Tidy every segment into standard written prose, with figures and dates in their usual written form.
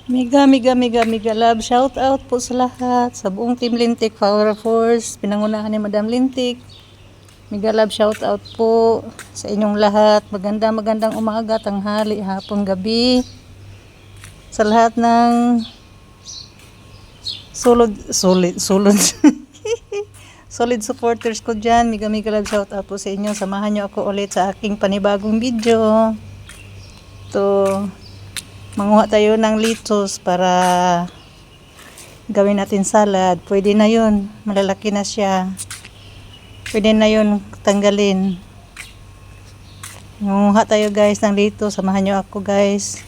Mega love. Shout out po sa lahat. Sa buong Team Lintik Power Force. Pinangunahan ni Madam Lintik. Mega love shout out po sa inyong lahat. Magandang umaga, tanghali, hapon, gabi. Sa lahat ng solid solid supporters ko dyan. Mega love shout out po sa inyo. Samahan nyo ako ulit sa aking panibagong video. To manguha tayo ng litos para gawin natin salad. Pwede na yun. Malalaki na siya. Pwede na yun tanggalin. Manguha tayo guys ng litos. Samahan nyo ako guys.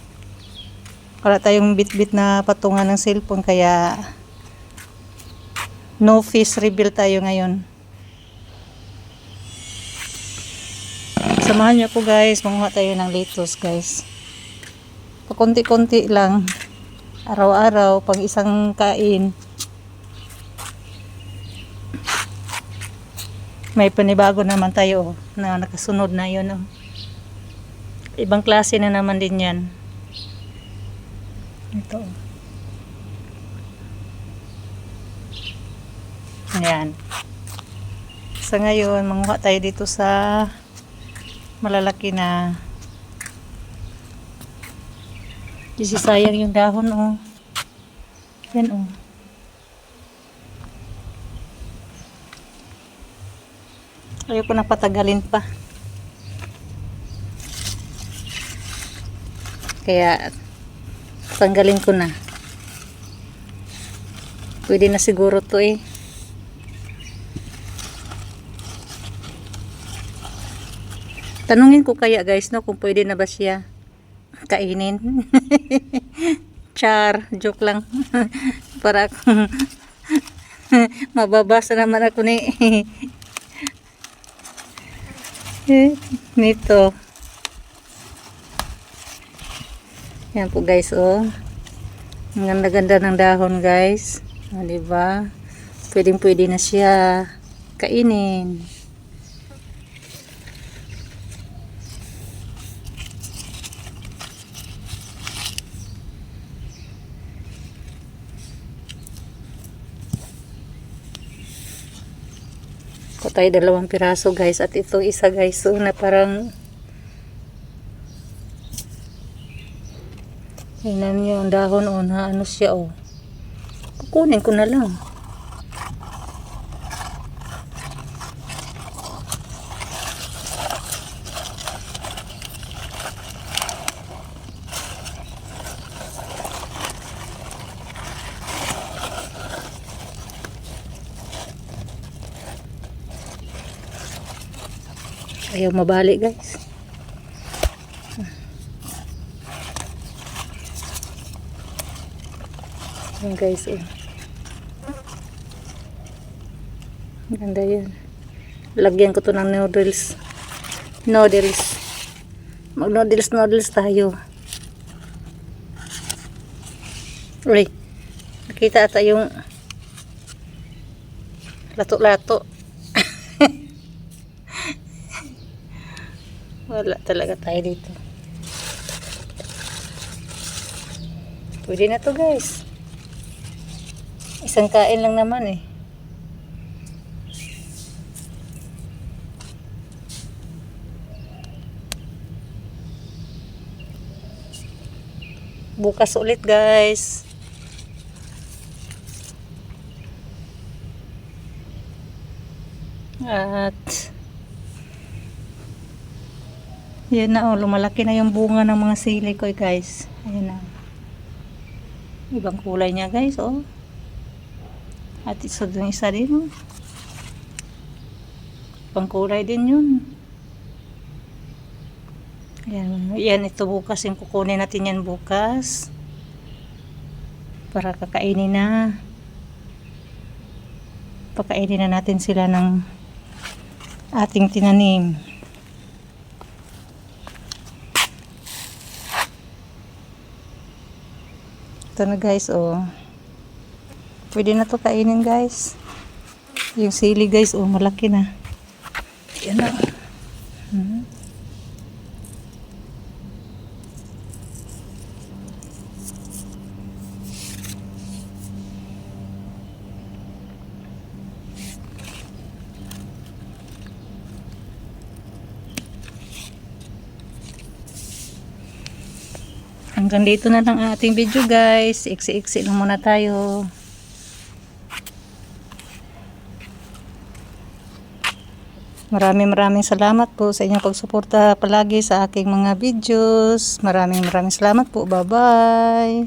Wala tayong bit-bit na patungan ng cellphone. Kaya no face reveal tayo ngayon. Samahan nyo ako guys. Manguha tayo ng litos guys. Pakunti-kunti lang, araw-araw, pang isang kain. May panibago naman tayo na nakasunod na yun. Ibang klase na naman din yan. Ito. Ayan. Sa ngayon, manguha tayo dito sa malalaki na. Kasi sayang yung dahon, oh. Yan, oh. Ayoko na patagalin pa. Kaya, tanggalin ko na. Pwede na siguro to, eh. Tanungin ko kaya, guys, no, kung pwede na ba siya kainin. Char, joke lang. Para mababasa naman ako ni nito. Yan po guys, oh. Ang ganda-ganda ng dahon guys. O, diba? Pwedeng-pwede na siya kainin. Ko tayo 2 piraso guys, at ito isa guys, so na parang tingnan nyo ang dahon, oh, na ano siya, oh. Kukunin ko na lang. Ayaw mabalik guys. Yan guys, oh. Ganda yan. Lagyan ko to ng noodles. Mag noodles tayo. Uy, nakita ata yung lato-lato. Wala talaga tayo dito. Pwede na to guys. Isang kain lang naman, eh. Bukas ulit guys. At yan na, oh, lumalaki na yung bunga ng mga sili ko guys. Ayan na. Ibang kulay niya guys, oh. At isa din, oh. Ibang kulay din yun. Yan, ito bukas yung kukunin natin yan bukas. Para kakainin na. Pakainin na natin sila ng ating tinanim. Ito na guys, oh. Pwede na to kainin guys. Yung sili guys, oh, malaki na. Yan na. Hanggang dito na lang ang ating video guys. Iksi-iksi lang muna tayo. Maraming salamat po sa inyong pagsuporta palagi sa aking mga videos. Maraming salamat po. Bye-bye.